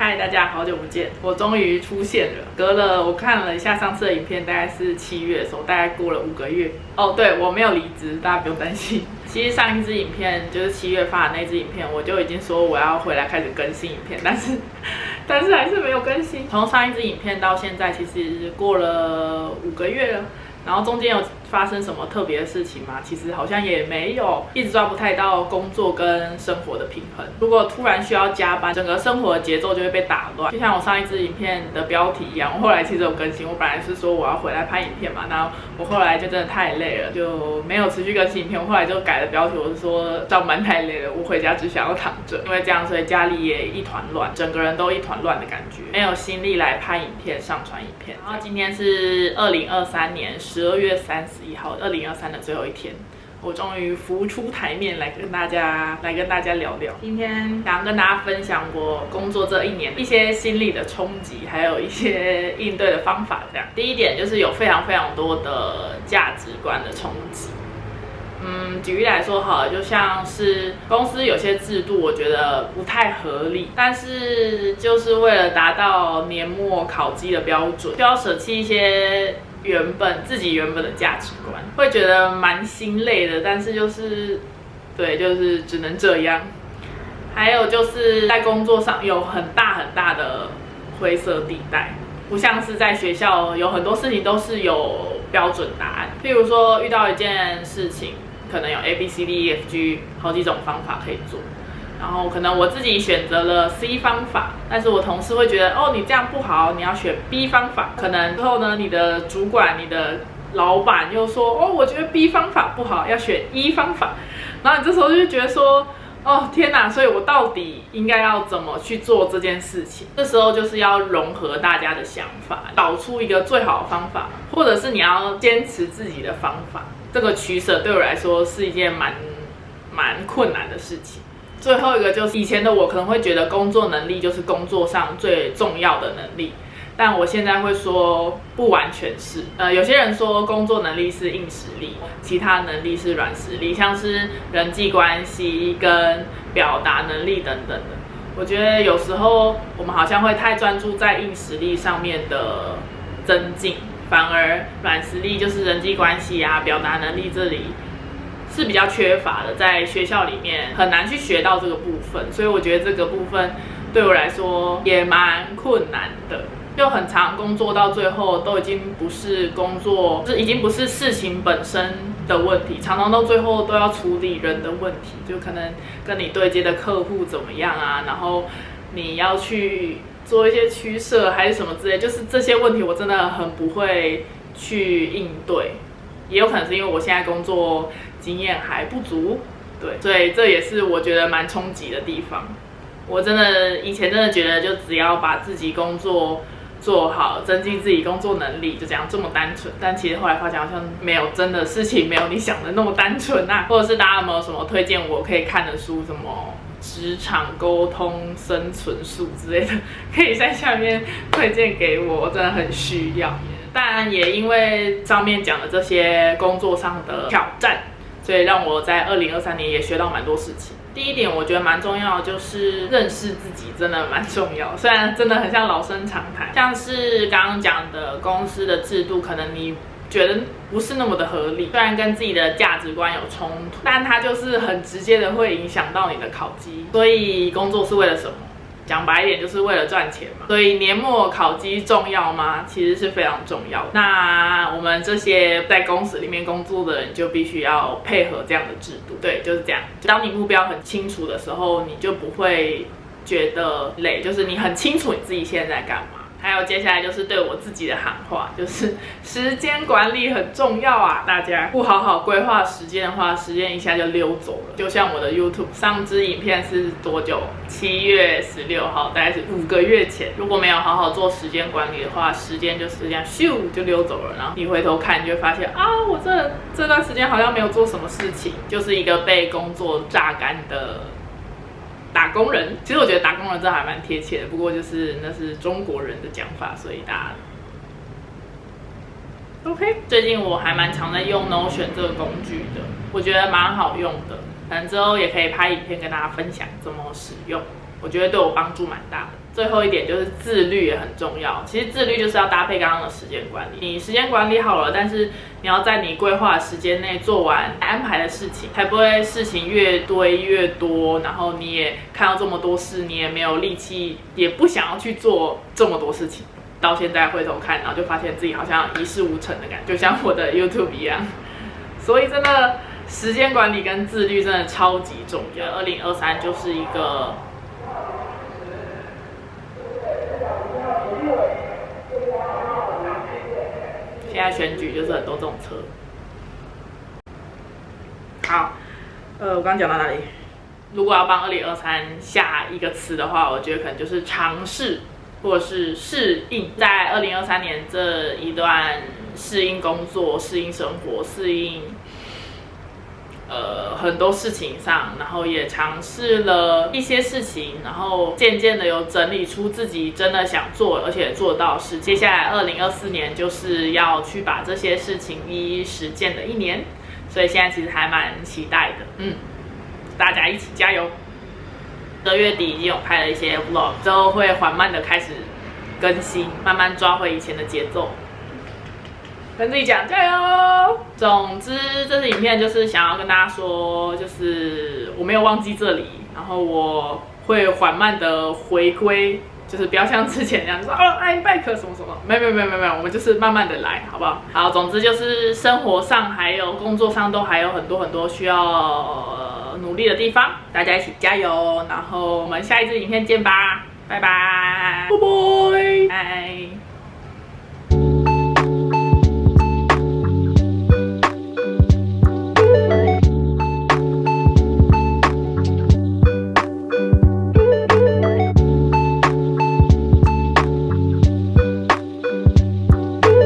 嗨，大家好久不见，我终于出现了。隔了我看了一下上次的影片，大概是7月的时候，大概过了5个月。哦，对，我没有离职，大家不用担心。其实上一支影片就是7月发的那支影片，我就已经说我要回来开始更新影片，但是还是没有更新。从上一支影片到现在，其实过了5个月了。然后中间有发生什么特别的事情吗？其实好像也没有，一直抓不太到工作跟生活的平衡。如果突然需要加班，整个生活的节奏就会被打乱。就像我上一支影片的标题一样，我后来其实有更新，我本来是说我要回来拍影片嘛，然后我后来就真的太累了，就没有持续更新影片。我后来就改了标题，我是说上班太累了，我回家只想要躺着。因为这样，所以家里也一团乱，整个人都一团乱的感觉，没有心力来拍影片、上传影片。然后今天是2023年12月31号，2023的最后一天，我终于浮出台面来跟大家聊聊。今天想跟大家分享我工作这1年一些心理的冲击，还有一些应对的方法。这样，第一点就是有非常多的价值观的冲击。举例来说好了，就像是公司有些制度，我觉得不太合理，但是就是为了达到年末考绩的标准，就要舍弃一些自己原本的价值观，会觉得蛮心累的，但是就是只能这样。还有就是在工作上有很大的灰色地带，不像是在学校有很多事情都是有标准答案。譬如说遇到一件事情，可能有 ABCDEFG 好几种方法可以做，然后可能我自己选择了 C 方法，但是我同事会觉得你这样不好，你要选 B 方法。可能之后呢，你的主管、你的老板又说我觉得 B 方法不好，要选 E 方法。然后你这时候就觉得说天哪，所以我到底应该要怎么去做这件事情？这时候就是要融合大家的想法，导出一个最好的方法，或者是你要坚持自己的方法。这个取舍对我来说是一件蛮困难的事情。最后一个就是以前的我可能会觉得工作能力就是工作上最重要的能力，但我现在会说不完全是。有些人说工作能力是硬实力，其他能力是软实力，像是人际关系跟表达能力等等的。我觉得有时候我们好像会太专注在硬实力上面的增进，反而软实力就是人际关系啊、表达能力这里是比较缺乏的，在学校里面很难去学到这个部分，所以我觉得这个部分对我来说也蛮困难的。就很常工作到最后都已经不是工作，已经不是事情本身的问题，常常到最后都要处理人的问题，就可能跟你对接的客户怎么样啊，然后你要去做一些取舍还是什么之类，就是这些问题我真的很不会去应对，也有可能是因为我现在工作经验还不足，对，所以这也是我觉得蛮冲击的地方。我以前真的觉得就只要把自己工作做好，增进自己工作能力，就这样这么单纯。但其实后来发现好像没有，真的事情没有你想的那么单纯啊。或者是大家有没有什么推荐我可以看的书，什么职场沟通生存术之类的，可以在下面推荐给我，我真的很需要。但也因为上面讲的这些工作上的挑战，所以让我在2023年也学到蛮多事情。第一点我觉得蛮重要的，就是认识自己真的蛮重要，虽然真的很像老生常谈，像是刚刚讲的公司的制度，可能你觉得不是那么的合理，虽然跟自己的价值观有冲突，但它就是很直接的会影响到你的考绩。所以工作是为了什么？讲白一点，就是为了赚钱嘛。所以年末考绩重要吗？其实是非常重要的。那我们这些在公司里面工作的人就必须要配合这样的制度。对，就是这样。当你目标很清楚的时候，你就不会觉得累，就是你很清楚你自己现在在干嘛。还有接下来就是对我自己的喊话，就是时间管理很重要啊！大家不好好规划时间的话，时间一下就溜走了。就像我的 YouTube 上支影片是多久？7月16号，大概是5个月前。如果没有好好做时间管理的话，时间就是这样咻就溜走了。然后你回头看，你就会发现我这段时间好像没有做什么事情，就是一个被工作榨干的打工人。其实我觉得打工人这还蛮贴切的，不过就是那是中国人的讲法，所以大家 OK。最近我还蛮常在用 Notion 这个工具的，我觉得蛮好用的，可能之后也可以拍影片跟大家分享怎么使用，我觉得对我帮助蛮大的。最后一点就是自律也很重要。其实自律就是要搭配刚刚的时间管理。你时间管理好了，但是你要在你规划的时间内做完安排的事情，才不会事情越堆越多，然后你也看到这么多事，你也没有力气，也不想要去做这么多事情。到现在回头看，然后就发现自己好像一事无成的感觉，就像我的 YouTube 一样。所以真的时间管理跟自律真的超级重要。2023就是一个现在选举就是很多这种车。好，我刚讲到哪里？如果要帮2023下一个词的话，我觉得可能就是尝试或者是适应。在2023年这一段适应工作、适应生活、适应很多事情上，然后也尝试了一些事情，然后渐渐的有整理出自己真的想做而且做到的事。接下来2024年就是要去把这些事情一一实践的一年，所以现在其实还蛮期待的。大家一起加油！2月底已经有拍了一些 vlog， 之后会缓慢的开始更新，慢慢抓回以前的节奏。跟自己讲加油！总之，这支影片就是想要跟大家说，就是我没有忘记这里，然后我会缓慢的回归，就是不要像之前那样说iBike 什么什么，没有，我们就是慢慢的来，好不好？好，总之就是生活上还有工作上都还有很多需要努力的地方，大家一起加油！然后我们下一支影片见吧，拜拜，拜拜，拜。